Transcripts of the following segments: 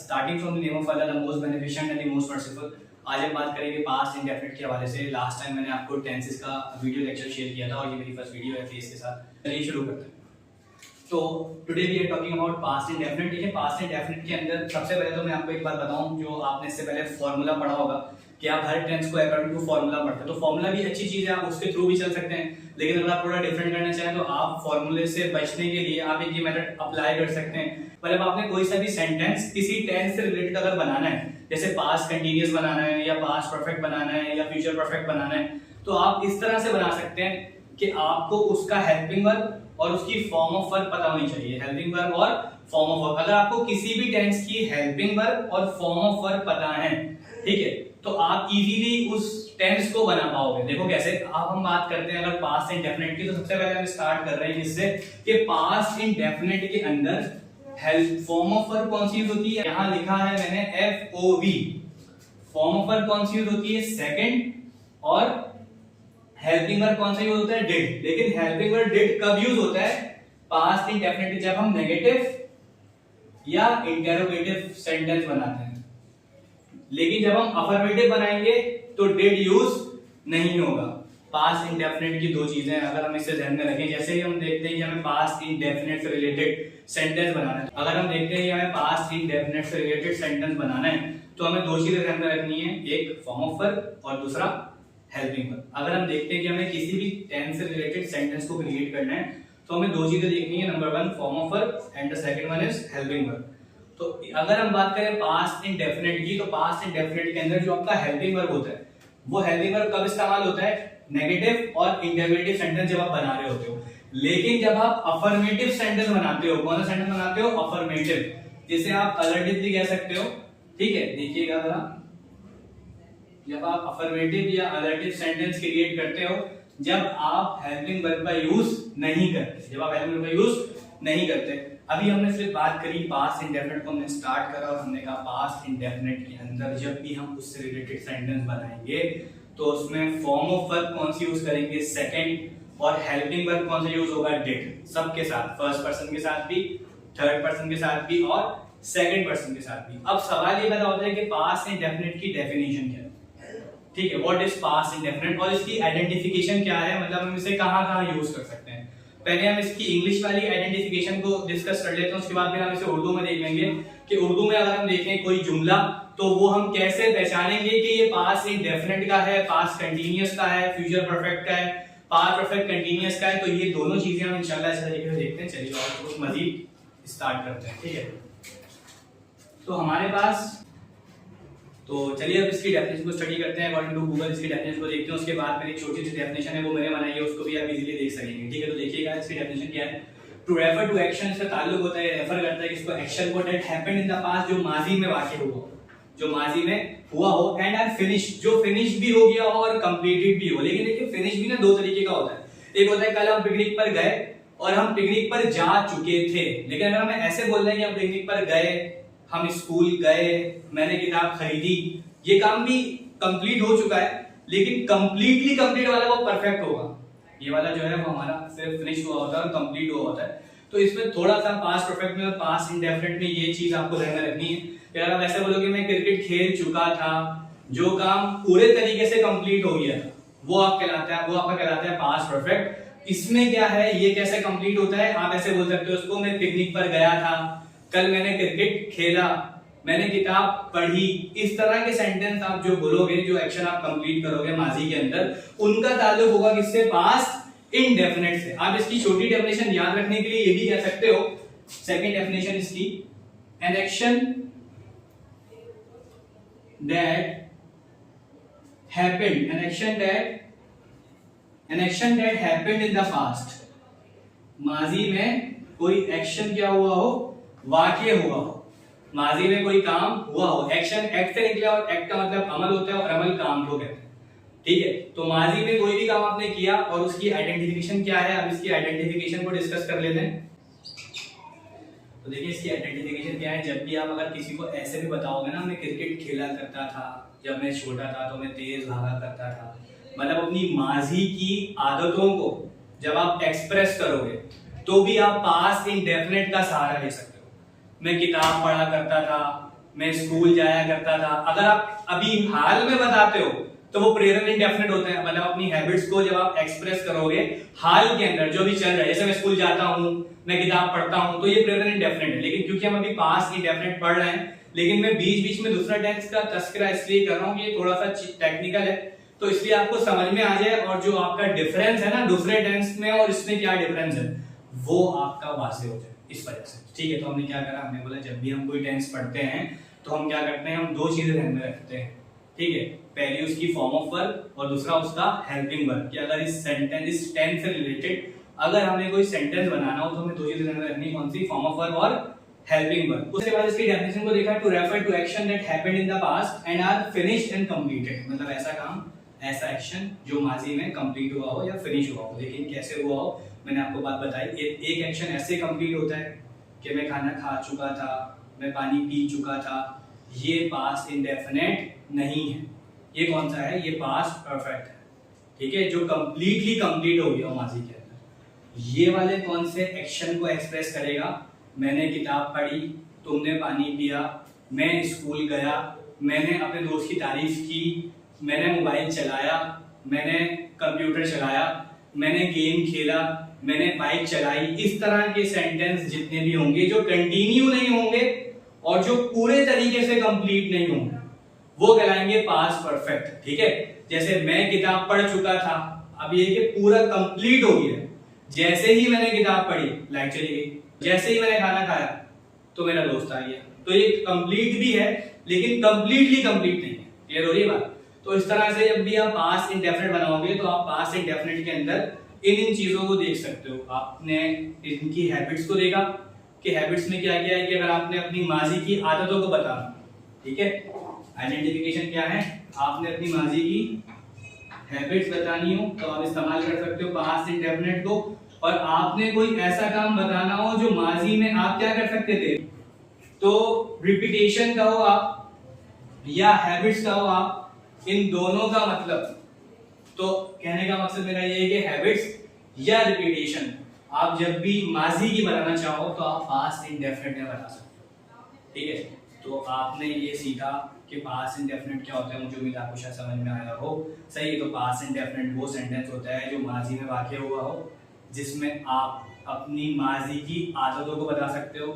Starting from the name of Allah the most beneficent and the most merciful. आज हम बात करेंगे past indefinite के हवाले से। लास्ट टाइम मैंने आपको टेंसेस का वीडियो लेक्चर शेयर किया था और ये मेरी फर्स्ट वीडियो है फेस के साथ। चलिए शुरू करते हैं। तो today we are talking about past indefinite. देखिए पास्ट इंडेफिनिट के अंदर सबसे पहले तो मैं आपको एक बात बताऊं, जो आपने इससे पहले फॉर्मूला पढ़ा होगा कि आप हर टेंस को अकॉर्डिंग टू फॉर्मूला पढ़ते हैं। तो फॉर्मूला भी अच्छी चीज है, आप उसके थ्रू भी चल सकते हैं, लेकिन अगर आप थोड़ा डिफरेंट करना चाहें तो आप फॉर्मूले से बचने के लिए आप एक ये मेथड अप्लाई कर सकते हैं। मतलब आपने कोई सा भी सेंटेंस किसी टेंस से रिलेटेड अगर बनाना है, जैसे पास्ट कंटीन्यूअस बनाना है या पास्ट परफेक्ट बनाना है या फ्यूचर परफेक्ट बनाना है, तो आप इस तरह से बना सकते हैं कि आपको उसका हेल्पिंग वर्ब और उसकी फॉर्म ऑफ वर्ब पता होनी चाहिए। हेल्पिंग वर्ब और फॉर्म ऑफ वर्ब, अगर आपको किसी भी टेंस की हेल्पिंग वर्ब और फॉर्म ऑफ वर्ब पता है, ठीक है, तो आप इजीली उस टेंस को बना पाओगे। देखो कैसे। अब हम बात करते हैं अगर पास्ट इंडेफिनिट की, तो सबसे पहले हम स्टार्ट कर रहे हैं इससे कि पास्ट इंडेफिनिट के अंदर हेल्प फॉर्म ऑफ वर्ब कौन सी यूज होती है। यहां लिखा है मैंने FOV। फॉर्म ऑफ वर्ब कौन सी यूज होती है, सेकंड, और हेल्पिंग वर्ब कौन सा यूज होता है, डिड। लेकिन हेल्पिंग वर्ब डिड कब यूज होता है, पास्ट इंडेफिनिट जब हम नेगेटिव या इंटेरोगेटिव सेंटेंस बनाते हैं। लेकिन जब हम अफर्मेटिव बनाएंगे तो डिड यूज नहीं होगा। पास्ट इंडेफिनिट की दो चीजें हैं, अगर हम इसे ध्यान में रखें। जैसे ही हम देखते हैं कि हमें पास्ट इंडेफिनिट से रिलेटेड सेंटेंस बनाना है, अगर हम देखते हैं कि हमें पास्ट इंडेफिनिट से रिलेटेड सेंटेंस बनाना है, तो हमें दो चीजें ध्यान में रखनी है, एक फॉर्म ऑफ वर्ब और दूसरा हेल्पिंग वर्ब। अगर हम देखते हैं कि हमें किसी भी टेंस से रिलेटेड सेंटेंस को क्रिएट करना है, तो हमें दो चीजें देखनी है। Number 1 form of verb and the second one is helping verb. तो अगर हम बात करें पास्ट इंडेफिनिट की, तो पास्ट इंडेफिनिट के अंदर जो आपका हेल्पिंग वर्ब होता है, वो हेल्पिंग वर्ब कब इस्तेमाल होता है, नेगेटिव और इंटरोगेटिव सेंटेंस जब आप बना रहे होते हो। लेकिन जब आप अफर्मेटिव सेंटेंस बनाते हो, कौन सा सेंटेंस बनाते हो, अफर्मेटिव, जिसे आप अलर्टिव भी कह सकते हो, ठीक है। देखिएगा जरा, जब आप अफर्मेटिव या अलर्टिव सेंटेंस क्रिएट करते हो, जब आप हेल्पिंग वर्ब का यूज नहीं करते, जब आप हेल्पिंग वर्ब का यूज नहीं करते। अभी हमने सिर्फ बात करी पास्ट इंडेफिनिट को, हमने स्टार्ट करा और हमने कहा पास्ट इंडेफिनिट के अंदर जब भी हम उससे रिलेटेड सेंटेंस बनाएंगे तो उसमें फॉर्म ऑफ वर्ब कौन सी यूज करेंगे, सेकंड, और हेल्पिंग वर्ब कौन सा यूज होगा, डिड। सबके साथ, फर्स्ट पर्सन के साथ भी, थर्ड पर्सन के साथ भी और सेकंड पर्सन के साथ भी। अब सवाल ये पैदा होता है कि पास्ट इंडेफिनिट की डेफिनेशन क्या है, ठीक है, व्हाट इज पास्ट इंडेफिनिट, और इसकी आइडेंटिफिकेशन क्या है, मतलब हम इसे कहां-कहां यूज कर सकते हैं। पहले हम इसकी इंग्लिश वाली आइडेंटिफिकेशन को डिस्कस कर लेते हैं, उसके बाद फिर हम इसे उर्दू में देख लेंगे कि उर्दू में अगर हम देखें कोई जुमला, तो वो हम कैसे पहचानेंगे कि ये पास्ट इंडेफिनिट का है, पास्ट कंटीन्यूअस का है, फ्यूचर परफेक्ट का है, पास्ट परफेक्ट कंटीन्यूअस का है। तो ये दोनों चीजें हम इंशाल्लाह इस तरीके से देखते हैं। चलिए और कुछ मजीद स्टार्ट करते हैं, ठीक है। तो हमारे पास, तो चलिए अब इसकी डेफिनेशन को स्टडी करते हैं अकॉर्डिंग टू गूगल। इसकी डेफिनेशन को देखते हैं, उसके बाद मेरी छोटी सी डेफिनेशन है वो मैंने बनाई है, उसको भी आप इजीली देख सकेंगे, ठीक है। तो देखिएगा इसकी डेफिनेशन क्या है। टू रेफर टू एक्शन से ताल्लुक होता है, रेफर करता है किसको, एक्शन को, that happened in the past, जो माजी में वाक़या हुआ, जो माजी में हुआ हो, एंड आर फिनिश, जो फिनिश भी हो गया हो और कंप्लीटेड भी हो। लेकिन देखिए फिनिश भी ना दो तरीके का होता है। एक होता है कल हम पिकनिक पर गए और हम पिकनिक पर जा चुके थे, लेकिन अगर हमें ऐसे बोल रहे हैं कि हम पिकनिक पर गए, हम स्कूल गए, मैंने किताब खरीदी, ये काम भी कंप्लीट हो चुका है, लेकिन कंप्लीटली कंप्लीट वाला वो परफेक्ट होगा। ये वाला जो है वो हमारा सिर्फ फिनिश हुआ होता है और कंप्लीट हुआ होता है। तो इसमें थोड़ा सा पास्ट परफेक्ट में और पास्ट इंडेफिनिट में ये चीज आपको ध्यान में रखनी है कि अगर आप ऐसे बोलोगे मैं क्रिकेट खेल चुका था, जो काम पूरे तरीके से कंप्लीट हो गया था, वो आप कहलाता है, वो आपका कहलाता है पास्ट परफेक्ट। इसमें क्या है, ये कैसे कंप्लीट होता है, आप ऐसे बोल सकते हो उसको, मैं पिकनिक पर गया था, कल मैंने क्रिकेट खेला, मैंने किताब पढ़ी। इस तरह के सेंटेंस आप जो बोलोगे, जो एक्शन आप कंप्लीट करोगे माजी के अंदर, उनका ताल्लुक होगा किससे, पास्ट इंडेफिनिट से। आप इसकी छोटी डेफिनेशन याद रखने के लिए ये भी कह सकते हो, सेकंड डेफिनेशन इसकी, an action that happened, an action that happened in the past, माजी में कोई एक्शन क्या हुआ हो, वाक़या हुआ हो, माजी में कोई काम हुआ हो। एक्शन एक्ट से निकला और एक्ट का मतलब अमल होता है और अमल काम को कहते हैं, ठीक है। तो माजी में कोई भी काम आपने किया और उसकी आइडेंटिफिकेशन क्या है, अब इसकी आइडेंटिफिकेशन को डिस्कस कर लेते हैं। तो देखिए इसकी आइडेंटिफिकेशन क्या है। जब भी आप अगर किसी को ऐसे भी बताओगे ना, मैं क्रिकेट खेला करता था, जब मैं छोटा था तो मैं तेज भागा करता था, मतलब अपनी माजी की आदतों को जब आप एक्सप्रेस करोगे, तो भी आप पास्ट इंडेफिनिट का सहारा ले सकते हो। मैं किताब पढ़ा करता था, मैं स्कूल जाया करता था। अगर आप अभी हाल में बताते हो तो वो प्रेजेंट इंडेफिनिट होते हैं, मतलब अपनी हैबिट्स को जब आप एक्सप्रेस करोगे हाल के अंदर जो भी चल रहा है, जैसे मैं स्कूल जाता हूँ, मैं किताब पढ़ता हूँ, तो ये प्रेजेंट इंडेफिनिट है। लेकिन क्योंकि हम अभी पास्ट इंडेफिनिट पढ़ रहे हैं, लेकिन मैं बीच बीच में दूसरा टेंस का तस्करा इसलिए कर रहा हूँ कि ये थोड़ा सा टेक्निकल है, तो इसलिए आपको समझ में आ जाए और जो आपका डिफरेंस है ना दूसरे टेंस में और इसमें क्या डिफरेंस है वो आपका वाज़ेह हो जाए इस वजह से। ठीक है, तो हमने क्या करा, हमने बोला जब भी हम कोई टेंस पढ़ते हैं तो हम क्या करते हैं, हम दो चीजें ध्यान में रखते हैं। ठीक है, पहली उसकी फॉर्म ऑफ वर्ब और दूसरा उसका हेल्पिंग वर्ब, कि अगर इस सेंटेंस इस टेंस से रिलेटेड अगर हमें कोई सेंटेंस बनाना हो तो हमें दो चीजें ध्यान में रखनी, कौन सी, फॉर्म ऑफ वर्ब और हेल्पिंग वर्ब। उसके बाद इसकी डेफिनेशन को देखा, to refer to action that happened in the past and are finished and completed, मतलब ऐसा काम, ऐसा एक्शन जो माजी में कंप्लीट हुआ हो या फिनिश हुआ हो। लेकिन कैसे हुआ हो, मैंने आपको बात बताई, एक एक्शन ऐसे कंप्लीट होता है कि मैं खाना खा चुका था, मैं पानी पी चुका था, ये पास्ट इंडेफिनिट नहीं है। ये कौन सा है, ये पास्ट परफेक्ट है। ठीक है, जो कंप्लीटली कंप्लीट हो गया माजी के अंदर। ये वाले कौन से एक्शन को एक्सप्रेस करेगा, मैंने किताब पढ़ी, तुमने पानी पिया, मैं स्कूल गया, मैंने अपने दोस्त की तारीफ की, मैंने मोबाइल चलाया, मैंने कंप्यूटर चलाया, मैंने गेम खेला, मैंने बाइक चलाई। इस तरह के सेंटेंस जितने भी होंगे जो कंटिन्यू नहीं होंगे और जो पूरे तरीके से कंप्लीट नहीं होंगे वो कहलाएंगे पास्ट परफेक्ट। ठीक है, जैसे मैं किताब पढ़ चुका था, अब ये कि पूरा कंप्लीट हो गया, जैसे ही मैंने किताब पढ़ी लाइट चली गई, जैसे ही मैंने खाना खाया तो मेरा दोस्त आ गया, तो ये कंप्लीट भी है लेकिन कंप्लीटली कंप्लीट नहीं है। क्लियर हो रही है बात? तो इस तरह से जब भी आप पास्ट इंडेफिनिट बनाओगे तो आप पास्ट इंडेफिनिट के अंदर इन चीजों को देख सकते हो। आपने इनकी हैबिट्स को देखा कि हैबिट्स में क्या क्या है, कि अगर आपने अपनी माजी की आदतों को बताना, ठीक है, आइडेंटिफिकेशन क्या है, आपने अपनी माजी की हैबिट्स बतानी हो तो आप इस्तेमाल कर सकते हो पास्ट इंडेफिनिट को। और आपने कोई ऐसा काम बताना हो जो माजी में आप क्या कर सकते थे, तो रिपीटेशन का हो आप या हैबिट्स का हो आप, इन दोनों का मतलब, तो कहने का मकसद मेरा ये है कि हैबिट्स या रिपीटेशन आप जब भी माजी की बनाना चाहो तो आप पास्ट इंडेफिनिट में बता सकते हो। ठीक है, तो आपने ये सीखा कि पास्ट इंडेफिनिट क्या होता है, मुझे उम्मीद आपको शायद समझ में आया हो। सही है, तो पास्ट इंडेफिनिट वो सेंटेंस होता है जो माजी में वाक़या हुआ हो, जिसमें आप अपनी माजी की आदतों को बता सकते हो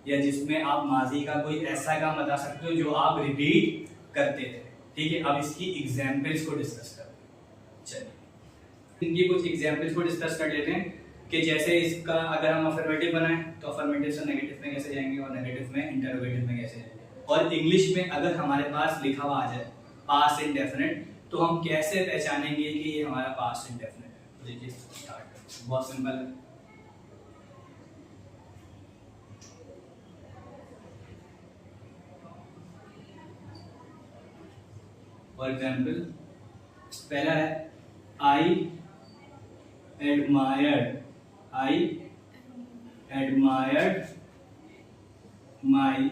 या जिसमें आप माजी का कोई ऐसा काम बता सकते हो जो आप रिपीट करते थे। ठीक है, अब इसकी एग्जाम्पल्स को डिस्कस करते हैं। चलिए इनकी कुछ एग्जाम्पल्स को डिस्कस कर लेते हैं कि जैसे इसका अगर हम अफर्मेटिव बनाएं तो अफर्मेटिव से नेगेटिव में कैसे जाएंगे और नेगेटिव में इंटरोगेटिव में कैसे जाएंगे, और इंग्लिश में अगर हमारे पास लिखा हुआ आ जाए पास्ट इंडेफिनिट तो हम कैसे पहचानेंगे कि ये हमारा पास्ट इंडेफिनिट है। तो देखिए स्टार्ट करते हैं, बहुत सिंपल है। फॉर एग्जाम्पल पहला है I admired my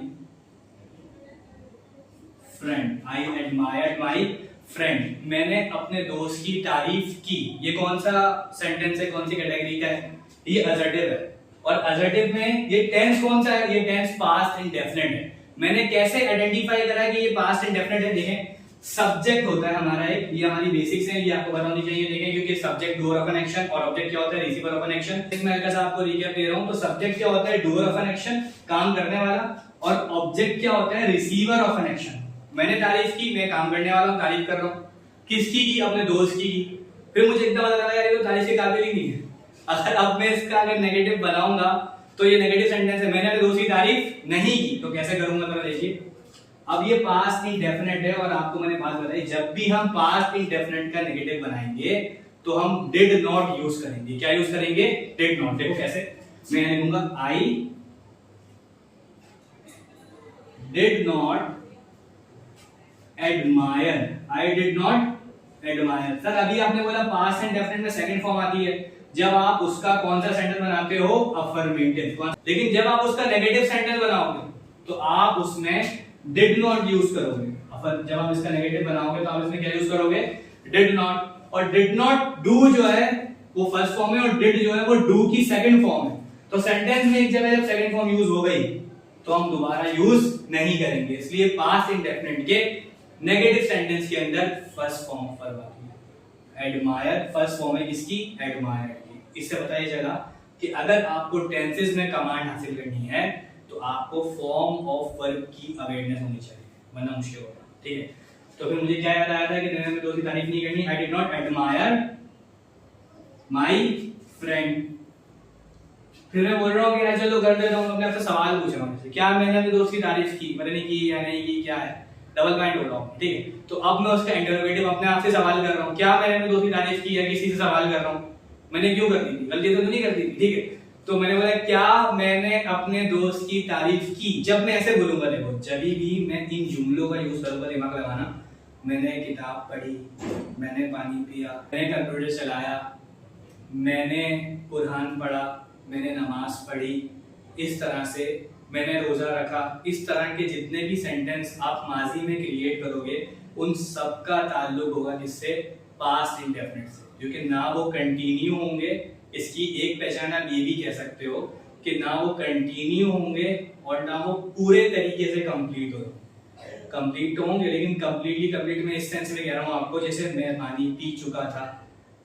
friend, I admired my friend, मैंने अपने दोस्त की तारीफ की। ये कौन सा सेंटेंस है, कौन सी कैटेगरी का है, ये असर्टिव है। और असर्टिव में ये टेंस कौन सा है, ये टेंस पास्ट इंडेफिनिट है। मैंने कैसे आइडेंटिफाई करा कि ये पास्ट इंडेफिनिट है, देखें सब्जेक्ट होता है हमारा एक, ये हमारी बेसिक्स है, ये आपको पता होनी चाहिए। देखें क्योंकि subject doer of an action और ऑब्जेक्ट क्या होता है, रिसीवर ऑफ एन एक्शन। मैं हल्का सा आपको रिकैप दे रहा हूं, तो सब्जेक्ट क्या होता है, डूअर ऑफ एन एक्शन, काम करने वाला, और ऑब्जेक्ट क्या होता है, रिसीवर ऑफ एन एक्शन। मैंने तारीफ की, मैं काम करने वाला हूं, तारीफ कर रहा हूं, किसकी की, अपने दोस्त की। फिर मुझे एकदम पता लगा यार ये तो तारीफ के काबिल ही नहीं है। अगर अब मैं इसका अगर नेगेटिव बनाऊंगा तो ये नेगेटिव सेंटेंस है, मैंने अपने दोस्त की तारीफ नहीं की, तो कैसे करूंगा जरा देखिए। अब ये पास्ट इंडेफिनिट है और आपको मैंने बात बताई, जब भी हम पास्ट इंडेफिनिट का नेगेटिव बनाएंगे तो हम डिड नॉट यूज करेंगे। क्या यूज करेंगे, डिड नॉट। देखो कैसे, मैं लिखूंगा I did not admire. Sir अभी आपने बोला पास्ट इंडेफिनिट में सेकंड फॉर्म आती है जब आप उसका कौन सा सेंटेंस बनाते हो, अफर्मेटिव। लेकिन जब आप उसका नेगेटिव सेंटेंस बनाओगे तो आप उसमें डिड नॉट यूज करोगे। जब आप इसका नेगेटिव बनाओगे तो आप इसमें क्या यूज करोगे, डिड नॉट। और डिड नॉट डू जो है वो फर्स्ट फॉर्म है और डिड जो है वो डू की सेकंड फॉर्म है। तो सेंटेंस में एक जगह जब सेकंड फॉर्म यूज हो गई तो हम दोबारा यूज नहीं करेंगे, इसलिए पास्ट इंडेफिनिट के नेगेटिव सेंटेंस के अंदर फर्स्ट फॉर्म पर बाकी एडमायर, फर्स्ट फॉर्म है किसकी, एडमायर की। इससे पता ये चला कि अगर आपको टेंसेस में कमांड हासिल करनी है तो आपको फॉर्म ऑफ वर्ब की अवेयरनेस होनी चाहिए, वरना मुश्किल होगा। ठीक है, तो फिर मुझे क्या याद आया था कि दुनिया में दोस्त की तारीफ नहीं करनी। I did not admire my friend. फिर मैं बोल रहा हूँ कि यार चलो कर देता हूँ, अपने आपसे सवाल पूछ रहा हूँ, क्या मैंने अपने दोस्त की तारीफ की, मैंने नहीं की या नहीं की, क्या है, डबल पॉइंट हो रहा हूँ। ठीक है, तो अब मैं उसका इंटरोगेटिव अपने आप से सवाल कर रहा हूँ, क्या मैंने अपने दोस्त की तारीफ की या किसी से सवाल कर रहा हूँ, मैंने क्यों कर दी थी, गलती तो नहीं कर दी थी। ठीक है, तो मैंने बोला क्या मैंने अपने दोस्त की तारीफ की। जब मैं ऐसे बोलूंगा, देखो जब भी मैं इन जुमलों का यूज करूंगा, दिमाग लगाना, मैंने किताब पढ़ी, मैंने पानी पिया, मैंने कंप्यूटर चलाया, मैंने कुरान पढ़ा, मैंने नमाज पढ़ी, इस तरह से मैंने रोजा रखा, इस तरह के जितने भी सेंटेंस आप माजी में क्रिएट करोगे उन सब का ताल्लुक होगा किससे, पास्ट इंडेफिनिट से, क्योंकि ना वो कंटिन्यू होंगे। इसकी एक पहचान आप ये भी कह सकते हो कि ना वो कंटिन्यू होंगे और ना वो पूरे तरीके से कंप्लीट हो। कंप्लीट तो होंगे लेकिन कंप्लीटली कंप्लीट में इस सेंस में कह रहा हूँ आपको, जैसे मैं पानी पी चुका था,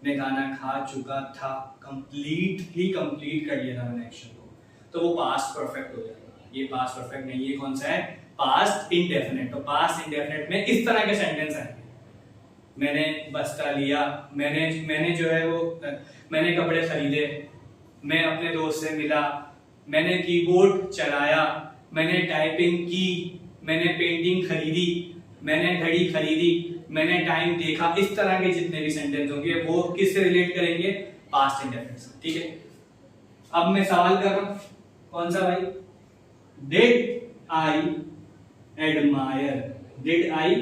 मैं खाना खा चुका था, कंप्लीटली कंप्लीट कर लिया था मैंने एक्शन को, तो वो पास्ट परफेक्ट हो जाएगा। ये पास्ट परफेक्ट नहीं, ये कौन सा है, पास्ट इंडेफिनिट। तो पास्ट इंडेफिनिट में इस तरह के सेंटेंस आएंगे, मैंने बस्ता लिया, मैंने जो है वो मैंने कपड़े खरीदे, मैं अपने दोस्त से मिला, मैंने कीबोर्ड चलाया, मैंने टाइपिंग की, मैंने पेंटिंग खरीदी, मैंने घड़ी खरीदी, मैंने टाइम देखा। इस तरह के जितने भी सेंटेंस होंगे वो किससे रिलेट करेंगे, पास्ट इंडेफिनिट से। ठीक है, अब मैं सवाल कर रहा हूं, कौन सा भाई, did I admire, did I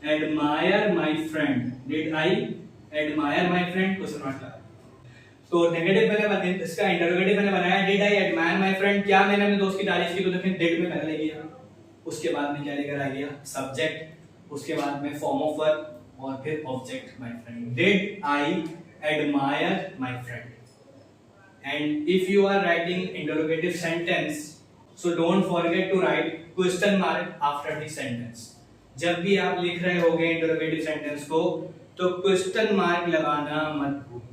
admire my friend, did I admire my friend, question mark लगा। तो नेगेटिव मैंने इसका इंटरोगेटिव मैंने बनाया, did I admire my friend, क्या मैंने अपने दोस्त की तारीफ की, तो देखिए डिड में पहले ले गया, उसके बाद में क्या लेकर आ गया, सब्जेक्ट, उसके बाद में फॉर्म ऑफ वर्ब और फिर object my friend. Did I admire my friend. And if you are writing interrogative sentence, so don't forget to write question mark after the sentence. जब भी आप लिख रहे होगे इंटरोगेटिव सेंटेंस को तो क्वेश्चन मार्क लगाना मत भूलना।